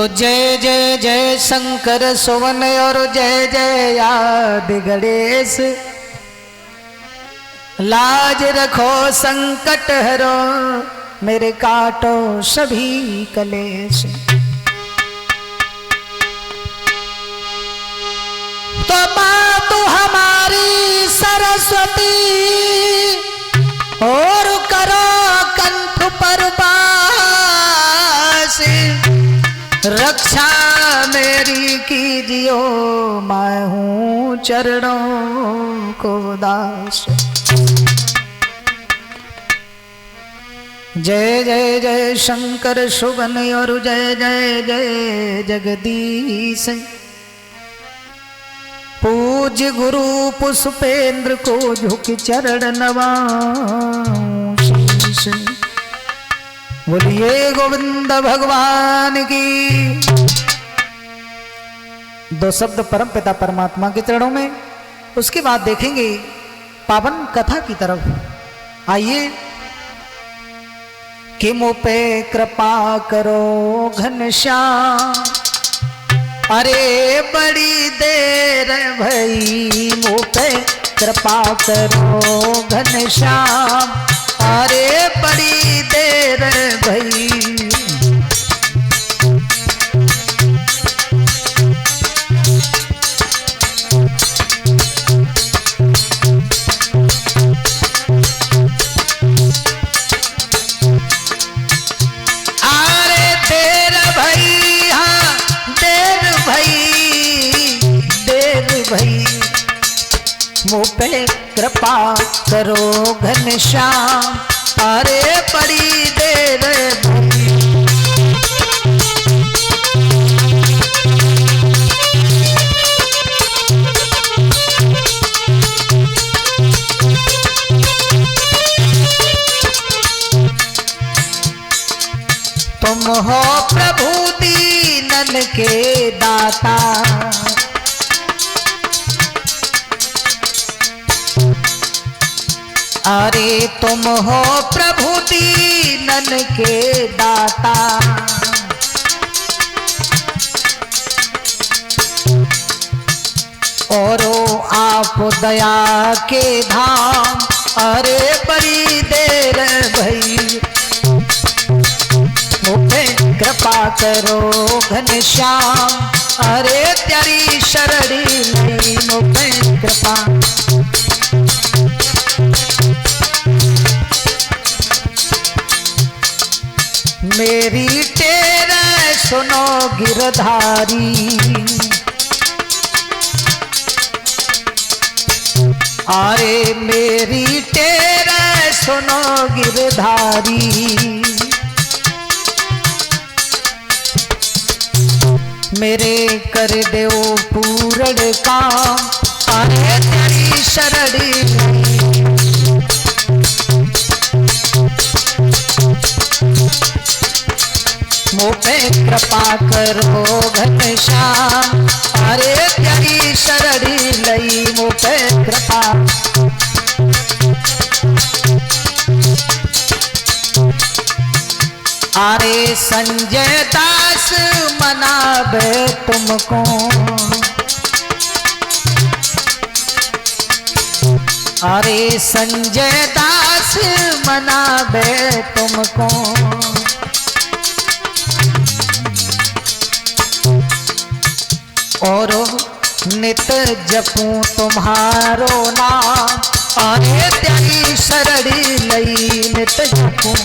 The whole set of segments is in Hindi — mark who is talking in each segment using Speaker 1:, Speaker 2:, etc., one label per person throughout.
Speaker 1: तो जय जय जय शंकर सुवन और जय जय आदि गणेश, लाज रखो संकट हरो मेरे काटो सभी कलेश। तो माँ तू हमारी सरस्वती और करो कंठ पर वास, रक्षा मेरी कीजियो मैं हूँ चरणों को दास। जय जय जय शंकर सुवन और जय जय जय जगदीश, पूज्य गुरु पुष्पेंद्र को झुक चरण नवाऊं शीश। बोलिए गोविंद भगवान की। दो शब्द परम पिता परमात्मा के चरणों में, उसके बाद देखेंगे पावन कथा की तरफ। आइए। कि मुझ पे कृपा करो घनश्याम, अरे बड़ी देर भई मुझ पे कृपा करो घनश्याम, अरे बड़ी देर भई। अरे देर भई, हाँ देर भई, देर भई मुझ पे कृपा करो घनश्याम, अरे बड़ी देर भई। तुम हो प्रभु दीनन के दाता, अरे तुम हो प्रभु दीनन के दाता, और आप दया के धाम, अरे बड़ी देर भई मुझे कृपा करो घनश्याम, अरे तेरी शरणी नहीं मुझे कृपा। मेरी तेरा सुनो गिरधारी, अरे मेरी तेरा सुनो गिरधारी, मेरे कर दो पूर्ण काम, अरे तेरी शरणी। मुझ पे कृपा करो घनश्याम, अरे तेरी शरणी लई मुझ पे कृपा। अरे संजय दास मनाबे तुमको, अरे संजय दास मनाबे तुमको, और नित जपूं तुम्हारो नाम, अरे तेरी शरणी लई नित जपूं।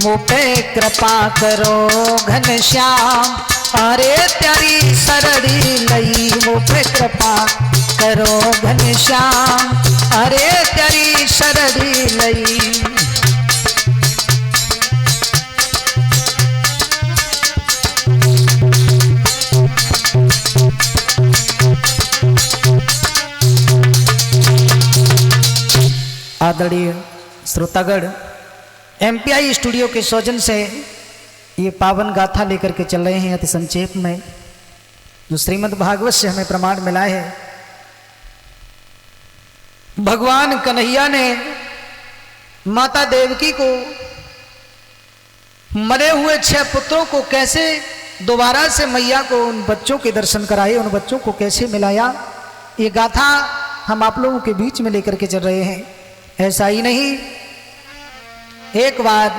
Speaker 1: मुझ पे कृपा करो घनश्याम, अरे तेरी शरणी लई मुझ पे कृपा करो घनश्याम, अरे तेरी शरणी लई। आदरणीय श्रोतागण, एमपीआई स्टूडियो के सौजन से ये पावन गाथा लेकर के चल रहे हैं अति संक्षेप में। जो श्रीमद् भागवत से हमें प्रमाण मिला है। भगवान कन्हैया ने माता देवकी को मरे हुए 6 पुत्रों को कैसे दोबारा से मैया को उन बच्चों के दर्शन कराए, उन बच्चों को कैसे मिलाया, ये गाथा हम आप लोगों के बीच में लेकर के चल रहे हैं। ऐसा ही नहीं, एक बार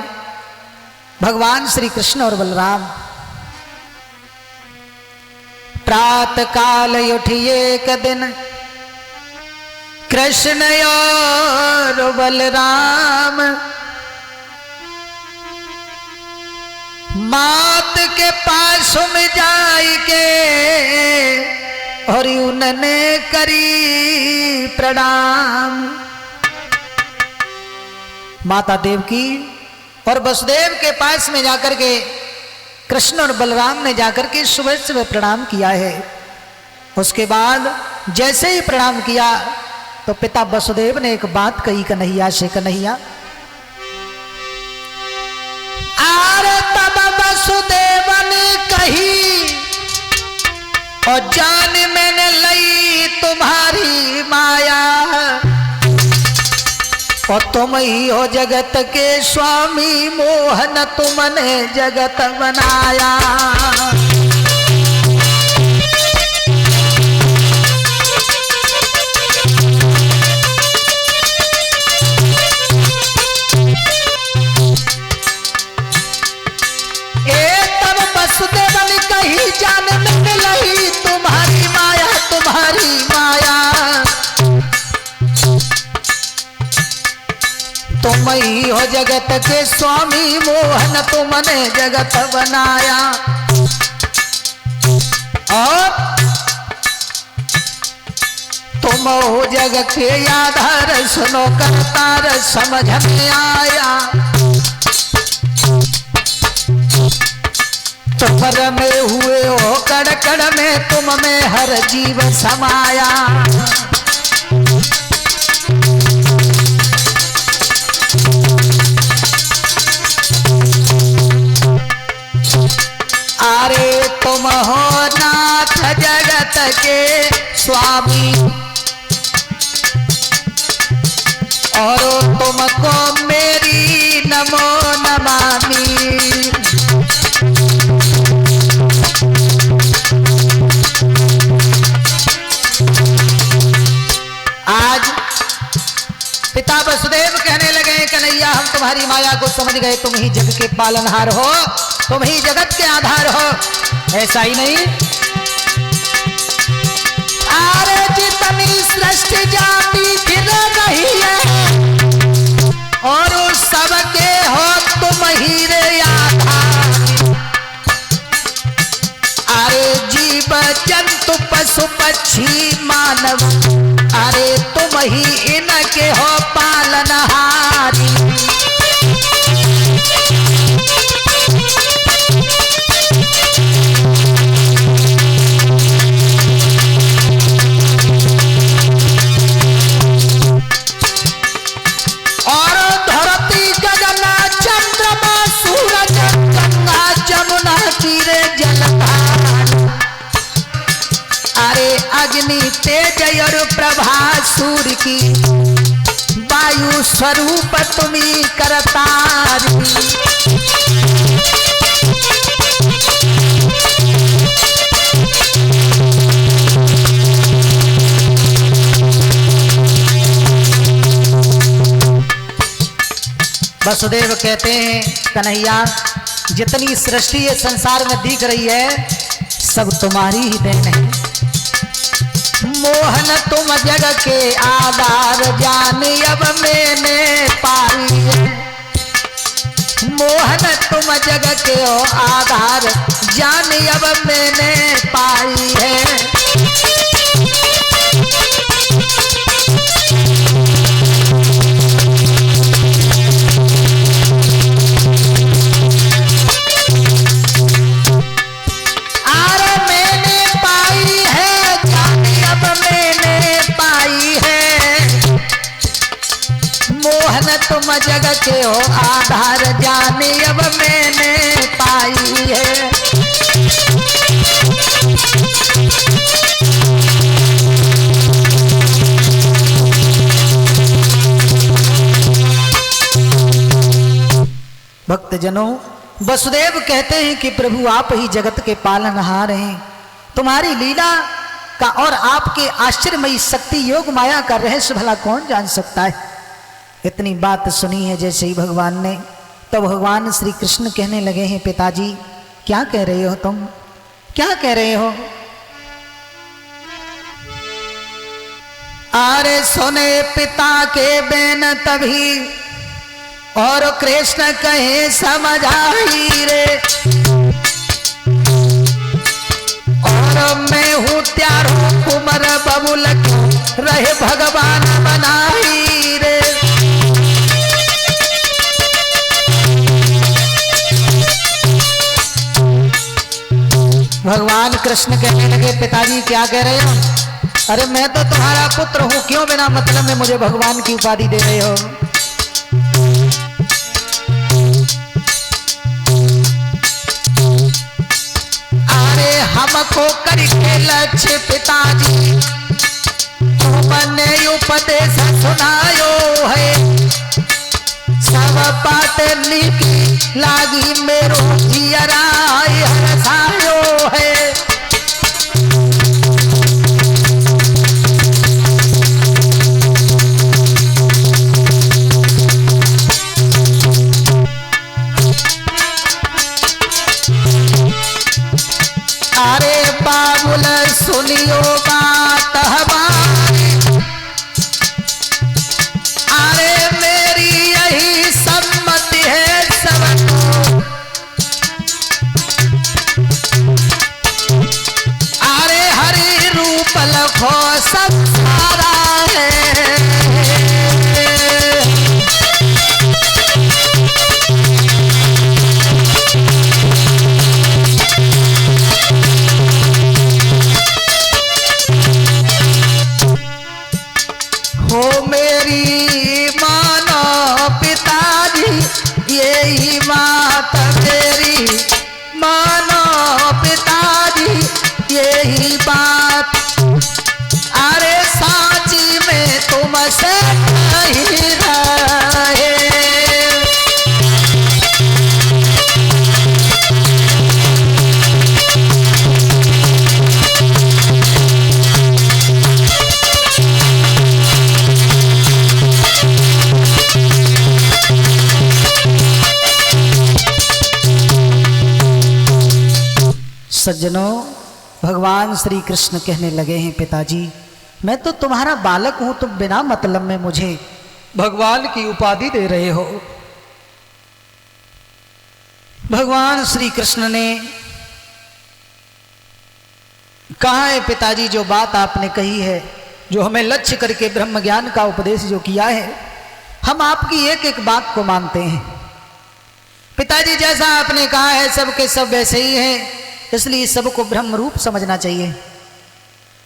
Speaker 1: भगवान श्री कृष्ण और बलराम प्रातः काल उठिए एक दिन कृष्ण और बलराम मात के पास में जाई के और उन्होंने करी प्रणाम। माता देवकी और वसुदेव के पास में जाकर के कृष्ण और बलराम ने जाकर के सुबह सुबह प्रणाम किया है। उसके बाद जैसे ही प्रणाम किया तो पिता वसुदेव ने एक बात कही कन्हैया से, कन्हैया आरे तब वसुदेव ने कही और जान मैंने लई तुम्हारी माया और तुम ही हो जगत के स्वामी, मोहन तुमने जगत बनाया। वसुदेव ने कही जान में लही तुम्हारी माया, तुम्हारी माया तुम ही हो जगत के स्वामी, मोहन तुमने जगत बनाया। और तुम हो जग के आधार, सुनो करतार समझ में आया। तुफर में हुए हो कड़ कड़ में, तुम में हर जीव समाया। अरे तुम हो नाथ जगत के स्वामी और तुमको मेरी नमो नमामि। आज पिता वसुदेव कहने लगे कन्हैया हम तुम्हारी माया को समझ गए, तुम ही जग के पालनहार हो, तुम ही जगत के आधार हो। ऐसा ही नहीं, अरे जितनी सृष्टि जाति फिर रही है और उस सबके हो तुम ही रे आधार। अरे जीव जंतु पशु पक्षी मानव, अरे तुम ही इनके हो पालनहारी। और धरती गगन चंद्रमा सूरज गंगा जमुना तीरे जलधार, अरे अग्नि तेज और प्रभा सूर्य की वायु स्वरूप तुम्ही करतारी। वसुदेव कहते हैं कन्हैया जितनी सृष्टि ये संसार में दिख रही है सब तुम्हारी ही देन है। मोहन तुम जग के आधार, जान अब मैंने पाई है। मोहन तुम जग के हो आधार, जान अब मैंने पाई है। मोहन तुम जग के हो आधार, जाने अब मैंने पाई है। भक्तजनों, वसुदेव कहते हैं कि प्रभु आप ही जगत के पालनहार हैं, तुम्हारी लीला का और आपके आश्चर्यमयी शक्ति योग माया का रहस्य भला कौन जान सकता है। इतनी बात सुनी है जैसे ही भगवान ने, तो भगवान श्री कृष्ण कहने लगे हैं, पिताजी क्या कह रहे हो तुम, क्या कह रहे हो। अरे सुने पिता के बेन तभी और कृष्ण कहे समझाई रे, और मैं हूं त्यारो कुमर बबुल रहे भगवान बनाई रे। भगवान कृष्ण कहने लगे, पिताजी क्या कह रहे हो। अरे मैं तो तुम्हारा पुत्र हूं, क्यों बिना मतलब में मुझे भगवान की उपाधि दे रहे हो। अरे हमको करके लक्ष्य पिताजी तुमने उपदेश सुनायो है, सब बात लिखी लागी मेरो जियरा हरसायो है। अरे बाबुल सुनियो बात हमारी, अरे मेरी यही सम्मति है सबको, अरे हरि रूप लखो सब सारा है। हो मेरी मानो पिताजी यही बात मेरी मानो पिताजी यही बात, अरे साची में तुमसे नहीं रहे। सज्जनों, भगवान श्री कृष्ण कहने लगे हैं, पिताजी मैं तो तुम्हारा बालक हूं, तुम बिना मतलब में मुझे भगवान की उपाधि दे रहे हो। भगवान श्री कृष्ण ने कहा है, पिताजी जो बात आपने कही है, जो हमें लक्ष्य करके ब्रह्म ज्ञान का उपदेश जो किया है, हम आपकी एक एक बात को मानते हैं। पिताजी जैसा आपने कहा है सबके सब वैसे ही हैं, इसलिए सबको ब्रह्म रूप समझना चाहिए।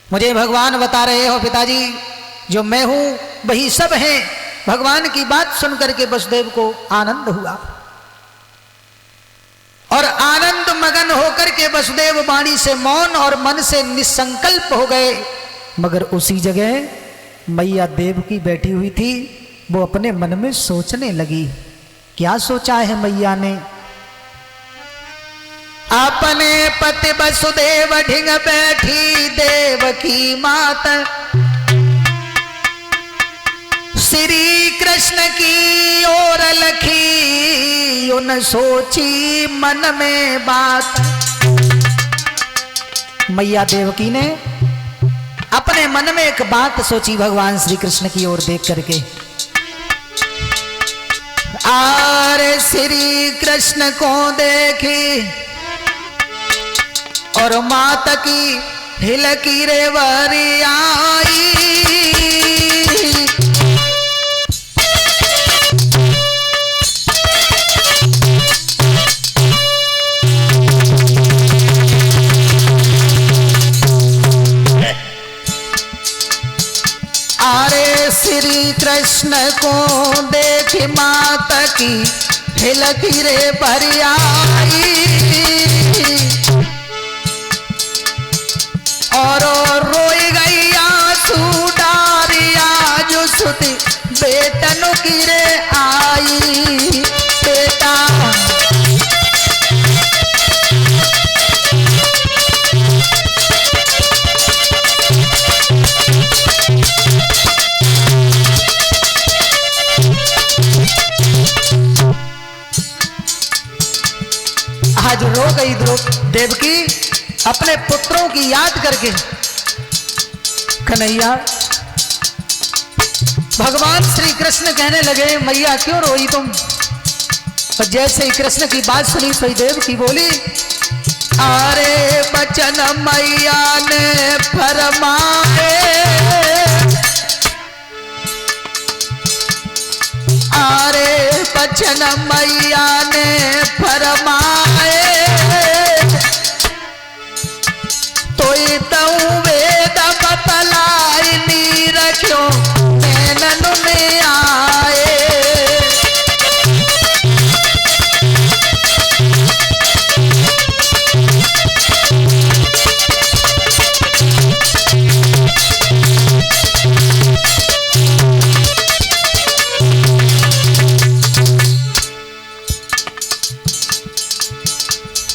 Speaker 1: मुझे भगवान बता रहे हो पिताजी, जो मैं हूं वही सब हैं। भगवान की बात सुनकर के वसुदेव को आनंद हुआ और आनंद मगन होकर के वसुदेव वाणी से मौन और मन से निसंकल्प हो गए। मगर उसी जगह मैया देवकी बैठी हुई थी, वो अपने मन में सोचने लगी। क्या सोचा है मैया ने। अपने पति वसुदेव ढिंग बैठी देवकी माता, श्री कृष्ण की ओर लखी उन सोची मन में बात। मैया देवकी ने अपने मन में एक बात सोची भगवान श्री कृष्ण की ओर देख करके। आरे श्री कृष्ण को देखी और माता की हिलकी रे वरी आई। अरे श्री कृष्ण को देख माता की हिलकी रे वरी आई और रोई गई आंसू डारिया जो सुती बेटन की रे आई। बेटा आज रो गई देवकी अपने पुत्रों की याद करके। कन्हैया, भगवान श्री कृष्ण कहने लगे मैया क्यों रोई तुम? तो जैसे ही कृष्ण की बात सुनी सोई देवकी बोली, अरे बचन मैया ने फरमाए, अरे बचन मैया ने फरमाए, तो वेद बतलाई नी रखो नैनन में आए।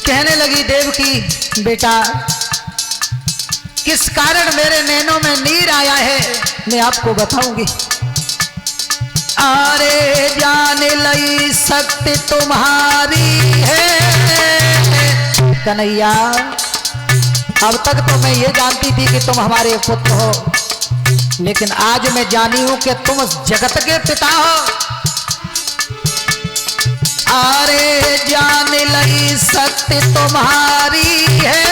Speaker 1: कहने लगी देवकी बेटा किस कारण मेरे नैनों में नीर आया है मैं आपको बताऊंगी। अरे जान लई शक्ति तुम्हारी है कन्हैया, अब तक तो मैं ये जानती थी कि तुम हमारे पुत्र हो, लेकिन आज मैं जानी हूं कि तुम जगत के पिता हो। अरे जान लई शक्ति तुम्हारी है,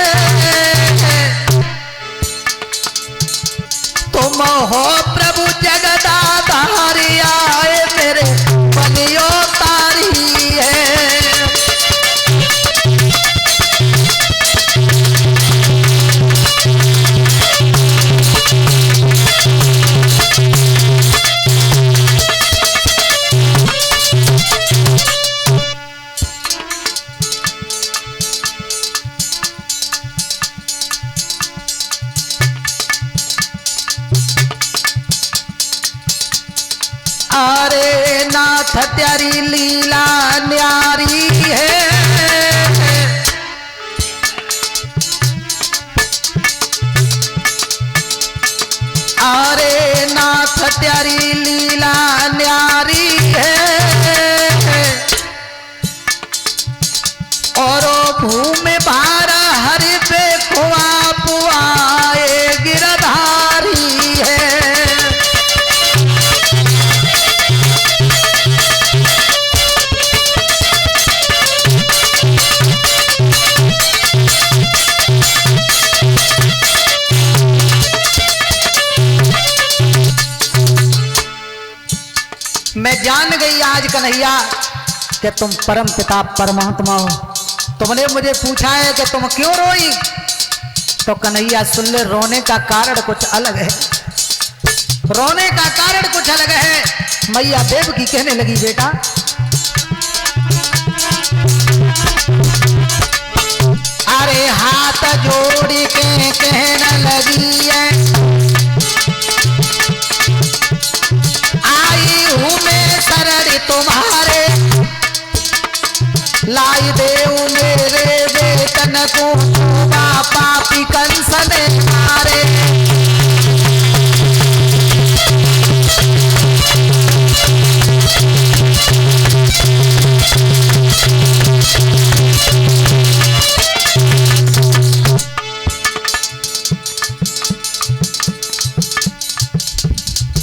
Speaker 1: तुम हो प्रभु जगदाधारी, आए मेरे बनियो तारी है। अरे नाथ तेरी लीला न्यारी है, अरे नाथ तेरी लीला न्यारी है, और भूमि भार हरि पे खुआ पुआए गिरधारी है। मैं जान गई आज कन्हैया कि तुम परम पिता परमात्मा हो। तुमने मुझे पूछा है कि तुम क्यों रोई, तो कन्हैया सुन ले, रोने का कारण कुछ अलग है, रोने का कारण कुछ अलग है। मैया देवकी कहने लगी बेटा अरे हाथ जोड़ के कहने लगी है, शरण तुम्हारे लाई देव मेरे बेटन को, पापी कंस ने मारे।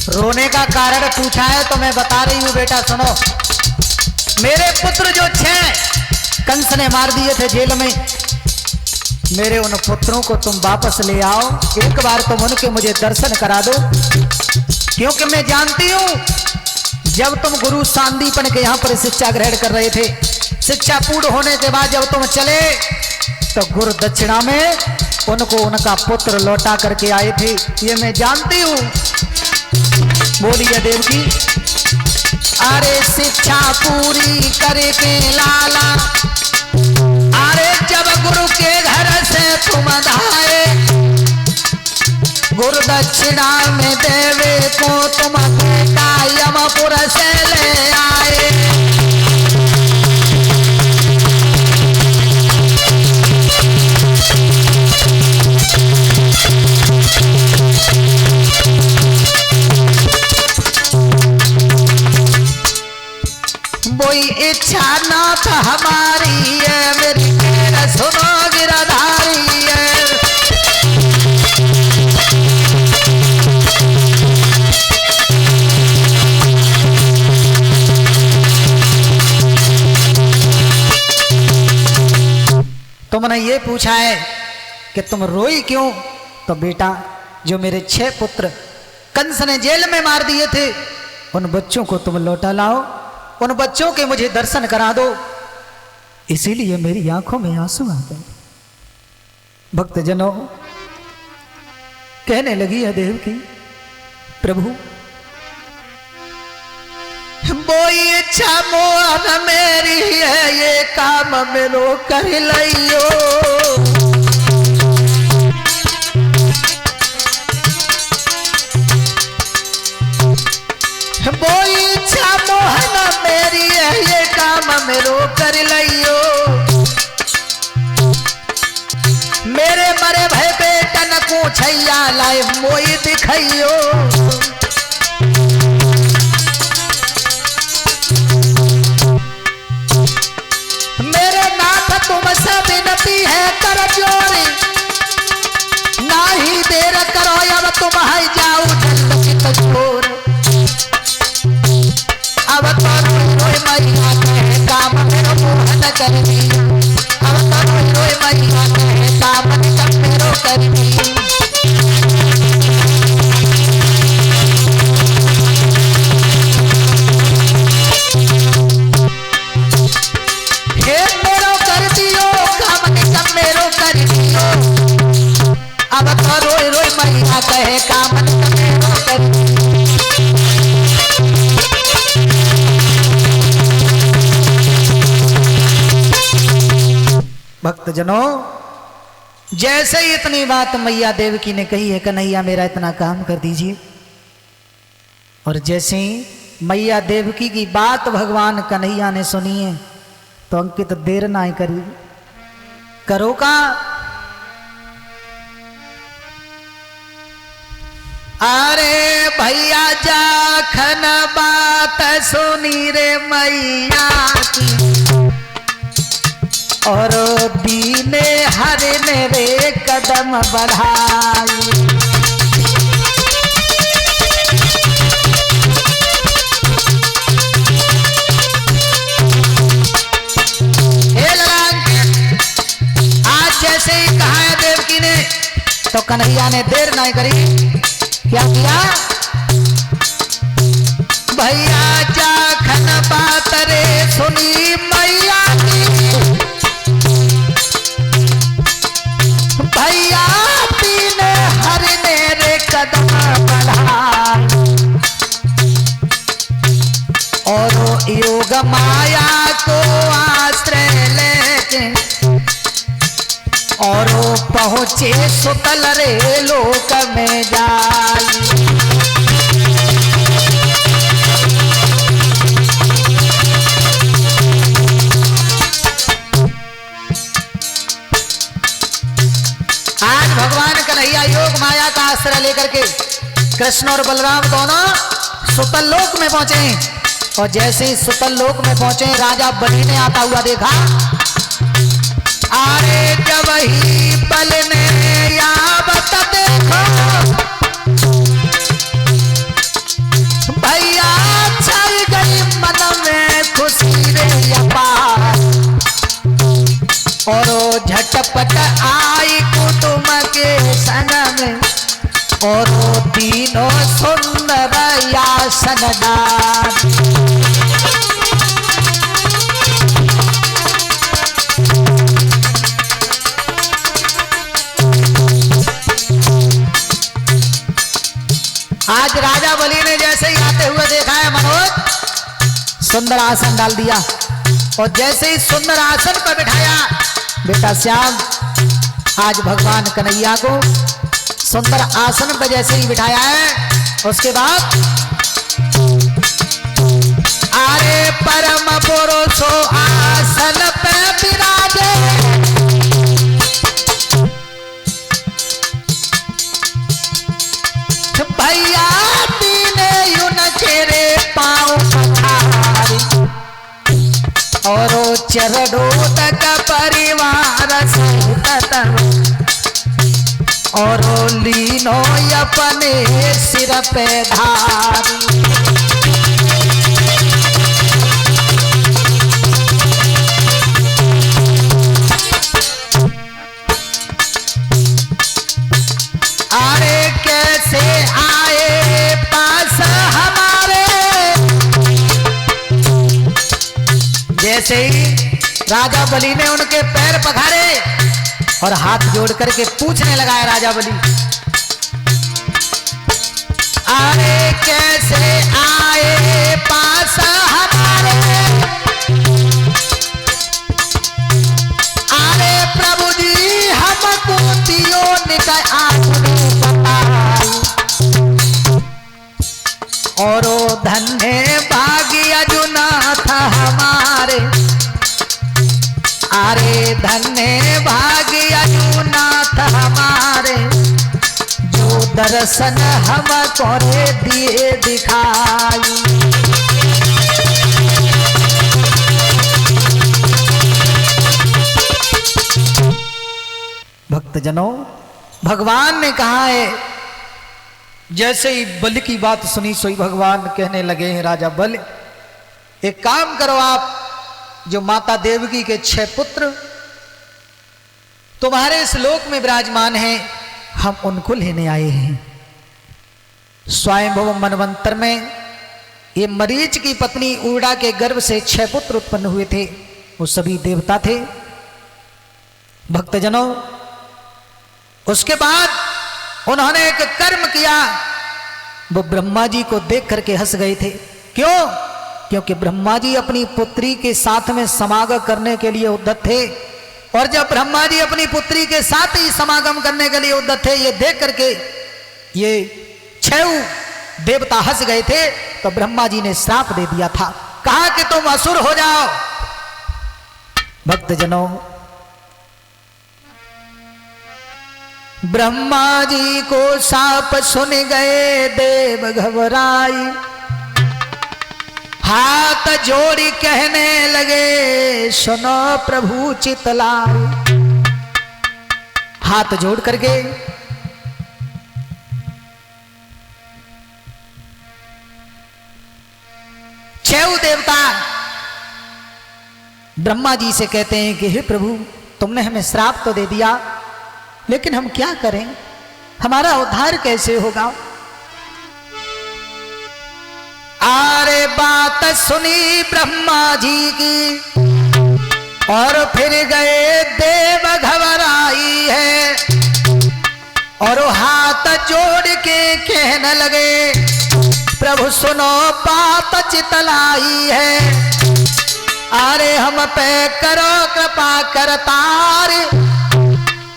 Speaker 1: रोने का कारण पूछा है तो मैं बता रही हूं बेटा सुनो। मेरे पुत्र जो 6 कंस ने मार दिए थे जेल में, मेरे उन पुत्रों को तुम वापस ले आओ, एक बार तुम उनके मुझे दर्शन करा दो, क्योंकि मैं जानती हूं जब तुम गुरु सांदीपन के यहाँ पर शिक्षा ग्रहण कर रहे थे, शिक्षा पूर्ण होने के बाद जब तुम चले तो गुरु दक्षिणा में उनको उनका पुत्र लौटा करके आए थे, ये मैं जानती हूं। बोलिए देवकी। अरे शिक्षा पूरी करके लाला, अरे जब गुरु के घर से तुम आए, गुरु दक्षिणा में देवे को तुम बेटा यमपुर से ले आए। कोई इच्छा ना था हमारी है मेरी तुमने ये पूछा है कि तुम रोई क्यों? तो बेटा, जो मेरे 6 पुत्र कंस ने जेल में मार दिए थे, उन बच्चों को तुम लौटा लाओ, उन बच्चों के मुझे दर्शन करा दो, इसीलिए मेरी आंखों में आंसू आ गए। भक्तजनों, कहने लगी है देवकी, प्रभु वो इच्छा मोहन मेरी है, ये काम मेरो कर लियो। वो इच्छा मोहन मेरी है, ये काम मेरो कर लियो। मेरे मरे भय बेटन को छैया लाए मोई दिखाइयो। मेरे नाथ तुमसे विनती है कर जोरी, ना ही देर करो अब तुम है जाओ जल्द चित छोर। अब तो रोई मैया कहे काम मेरो मोहन कर दिया, अब तो रोई मैया कहे काम मेरो कर दिया। अब तो रोई रोई मैया कहे काम मेरो कर। भक्तजनों, जैसे ही इतनी बात मैया देवकी ने कही है, कन्हैया मेरा इतना काम कर दीजिए, और जैसे ही मैया देवकी की बात भगवान कन्हैया ने सुनी है, तो अंकित देर ना करी, करो का। अरे भैया जाखन बात सुनी रे मैया की, और दीने हरने रे कदम बढ़ाई। आज जैसे ही कहा है देवकी ने, तो कन्हैया ने देर नहीं करी, क्या किया? भैया जाखन बात रे सुनी मैया की, भैया पीने हरने रे कदम बढ़ाई। और योग माया को आश्रय लेके, और पहुंचे सुतल रे लोक में जाई। आज भगवान कन्हैया योग माया का आश्रय लेकर के कृष्ण और बलराम दोनों सुतल लोक में पहुंचे, और जैसे ही सुतल लोक में पहुंचे, राजा बलि ने आता हुआ देखा। अरे जब ही बल ने यावत देखो, भैया छाई गई मन में खुशी रे अपार। और झटपट आई कुटुंब के संग में, और तीनों सुंदर आसन डाल। आज राजा बलि ने जैसे ही आते हुए देखा है मनोज, सुंदर आसन डाल दिया, और जैसे ही सुंदर आसन पर बिठाया, बेटा श्याम, आज भगवान कन्हैया को सुंदर आसन पर जैसे ही बिठाया है, उसके बाद अरे परम पुरुषो आसन पे विराजे, भैया तीने उनके रे पाँव पखारी, और चरणों तक परिवार सहित, और लीनो अपने सिर पे धारी। राजा बलि ने उनके पैर पखारे और हाथ जोड़ करके पूछने लगा है राजा बलि, अरे कैसे आए पास हमारे, अरे प्रभु जी हमको दियो निकल आपने बताई, और धन्य भाग्य अजुनाथ हमारे, अरे धन्य भाग्य अजुनाथ हमारे, जो दर्शन हमको दिए दिखाई। भक्तजनों, भगवान ने कहा है, जैसे ही बलि की बात सुनी सोई भगवान कहने लगे हैं, राजा बलि एक काम करो, आप जो माता देवकी के 6 पुत्र तुम्हारे इस लोक में विराजमान हैं, हम उनको लेने आए हैं। स्वयंभुव मनवंतर में ये मरीच की पत्नी ऊड़ा के गर्भ से 6 पुत्र उत्पन्न हुए थे, वो सभी देवता थे। भक्तजनों, उसके बाद उन्होंने एक कर्म किया, वो ब्रह्मा जी को देख करके हंस गए थे। क्यों? क्योंकि ब्रह्मा जी अपनी पुत्री के साथ में समागम करने के लिए उद्यत थे, और जब ब्रह्मा जी अपनी पुत्री के साथ ही समागम करने के लिए उद्यत थे, ये देख करके ये 6 देवता हंस गए थे, तो ब्रह्मा जी ने श्राप दे दिया था, कहा कि तुम असुर हो जाओ। भक्तजनों, ब्रह्मा जी को साप सुन गए देव घबराई, हाथ जोड़ी कहने लगे सुनो प्रभु चितलाई। हाथ जोड़ करके छह देवता ब्रह्मा जी से कहते हैं कि हे प्रभु, तुमने हमें श्राप तो दे दिया, लेकिन हम क्या करें, हमारा उद्धार कैसे होगा। अरे बात सुनी ब्रह्मा जी की और फिर गए देव घबराई है, और हाथ जोड़ के कहने लगे प्रभु सुनो बात चितलाई है, अरे हम पे करो कृपा करतार,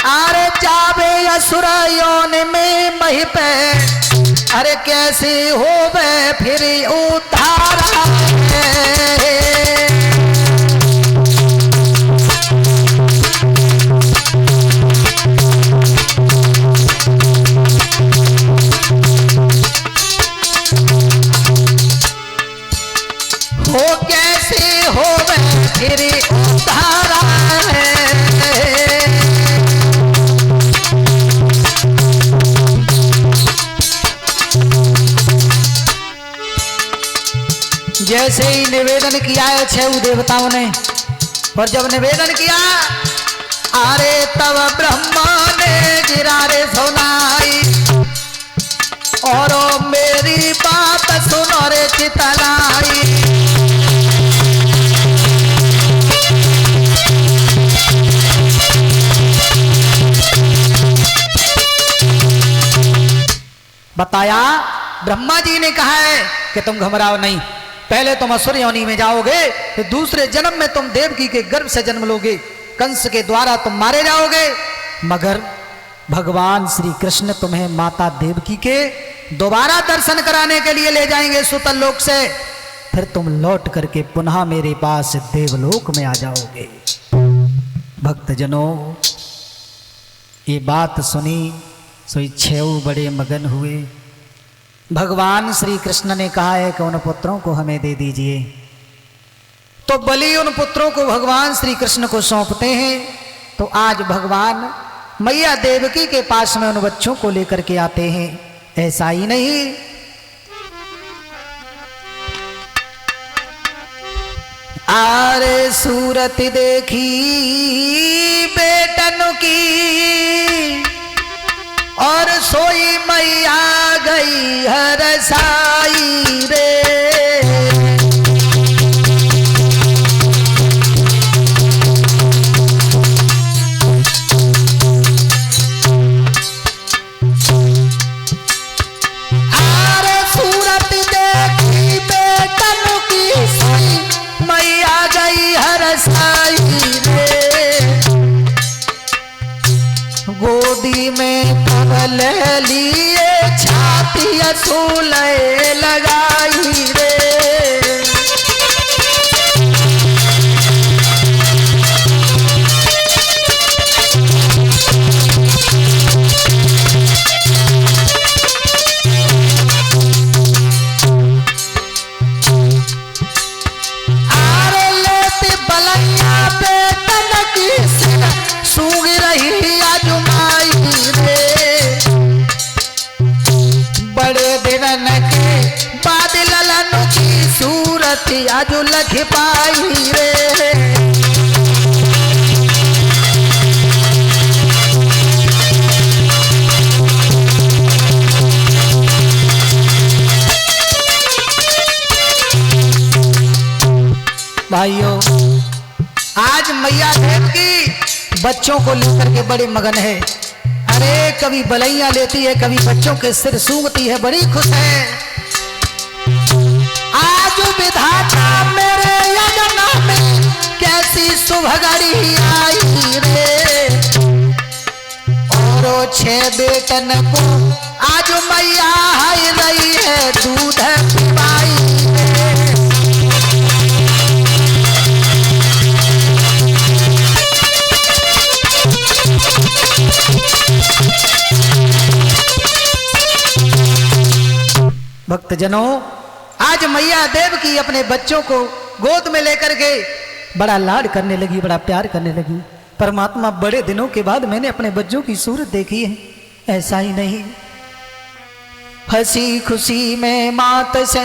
Speaker 1: अरे जावे असुर योनि में मही पे, अरे कैसे होवे फिर उद्धार। हो कैसे होवे फिर उद्धार। जैसे ही निवेदन किया है 6 देवताओं ने, और जब निवेदन किया, अरे तब ब्रह्मा ने गिरा रे सुनाई, और मेरी बात सुनो रे चितलाई। बताया, ब्रह्मा जी ने कहा है कि तुम घबराओ नहीं, पहले तुम असुर योनि में जाओगे, फिर दूसरे जन्म में तुम देवकी के गर्भ से जन्म लोगे, कंस के द्वारा तुम मारे जाओगे, मगर भगवान श्री कृष्ण तुम्हें माता देवकी के दोबारा दर्शन कराने के लिए ले जाएंगे सुतल लोक से, फिर तुम लौट करके पुनः मेरे पास देवलोक में आ जाओगे। भक्तजनों, ये बात सुनी सोई 6 बड़े मगन हुए। भगवान श्री कृष्ण ने कहा है कि उन पुत्रों को हमें दे दीजिए, तो बलि उन पुत्रों को भगवान श्री कृष्ण को सौंपते हैं। तो आज भगवान मैया देवकी के पास में उन बच्चों को लेकर के आते हैं। ऐसा ही नहीं, आरे सूरत देखी बेटन की, और सोई मैया गई हरसाई रे। गोदी में पवल लिए छाती असूल लगाई रे। आज लख पाई रे। भाइयों, आज मैया देव की बच्चों को लेकर के बड़े मगन है। अरे कभी बलैया लेती है, कभी बच्चों के सिर सूंघती है, बड़ी खुश है। आज विधाता मेरे यजना में कैसी शुभ घड़ी आई रे। और 6 बेटन को आज मैया है रही है दूध पिवाई रे। भक्तजनों, आज मैया देव की अपने बच्चों को गोद में लेकर के बड़ा लाड करने लगी, बड़ा प्यार करने लगी। परमात्मा, बड़े दिनों के बाद मैंने अपने बच्चों की सूरत देखी है। ऐसा ही नहीं, हंसी खुशी में मात से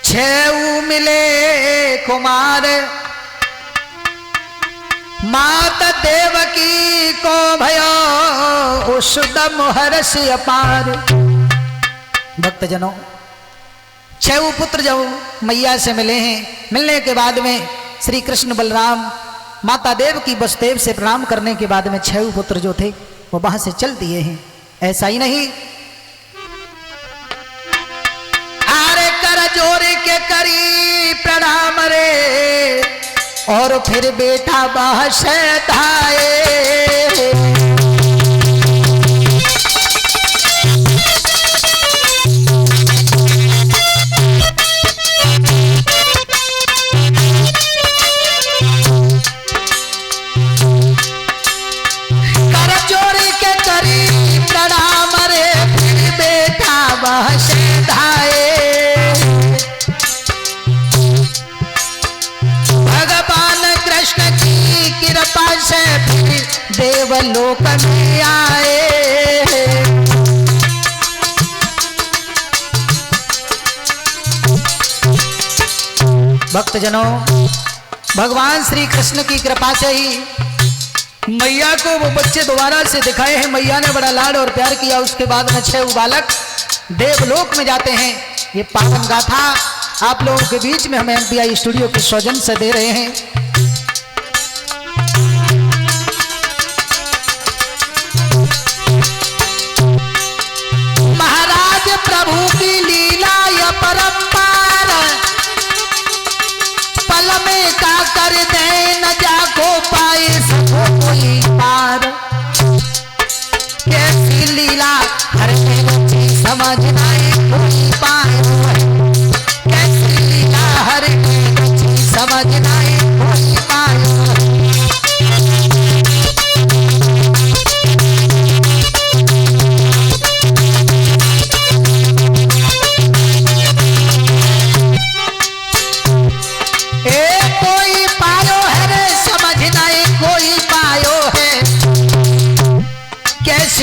Speaker 1: 6 मिले कुमार। मात देवकी को भयो उषदम हर्ष अपार। भक्तजनों, 6 पुत्र जब मैया से मिले हैं, मिलने के बाद में श्री कृष्ण बलराम माता देव की वसुदेव से प्रणाम करने के बाद में 6 पुत्र जो थे वो वहां से चल दिए हैं। ऐसा ही नहीं, आरे कर जोर के करी प्रणाम रे। और फिर बेटा बाह से धाए। देवलोक में आए। भक्तजनों, भगवान श्री कृष्ण की कृपा से ही मैया को वो बच्चे दोबारा से दिखाए हैं। मैया ने बड़ा लाड और प्यार किया। उसके बाद में 6 बालक देवलोक में जाते हैं। ये पावन गाथा आप लोगों के बीच में हम MPI स्टूडियो के सौजन्य से दे रहे हैं। प्रभु की लीला या परंपार, पल में का कर दे न जाको पाए सबो कोई पार। कैसी लीला हर में समझ नाए कोई पाए। कैसी लीला हर में समझ नाए कोई पाए।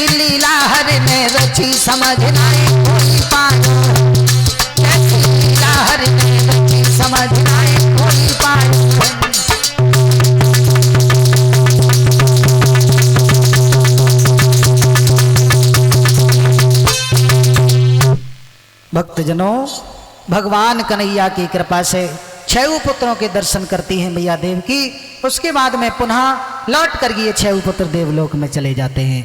Speaker 1: लीला हर ने रची समझ नाए कोई पायो। कैसी लीला हर ने रची समझ नाए कोई पायो। भक्तजनों, भगवान कन्हैया की कृपा से 6 पुत्रों के दर्शन करती हैं मैया देव की। उसके बाद में पुनः लौट कर ये 6 पुत्र देवलोक में चले जाते हैं।